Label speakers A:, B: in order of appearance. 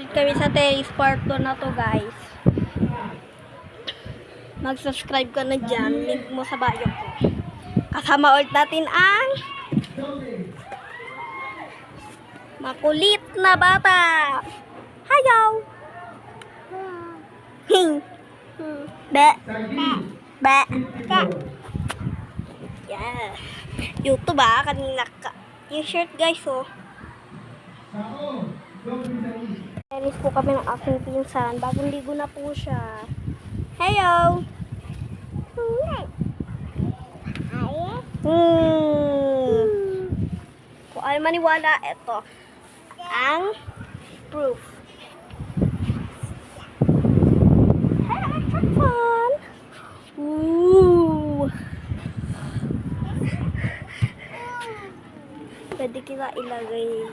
A: ulit kami sa Terrace Part 2 na to, guys. Mag-subscribe ka na dyan. Link mo sa bio ko. Kasama ulit natin ang makulit na bata. Hayaw! Be. Be. Yeah. YouTube kanina ka. Yung shirt, guys, oh. Tennis po kami ng aking pinsan. Bagong ligo na po siya. Hello! Kung ayaw maniwala, ito ang proof. Have fun! Ooh! Pwede kita ilagay.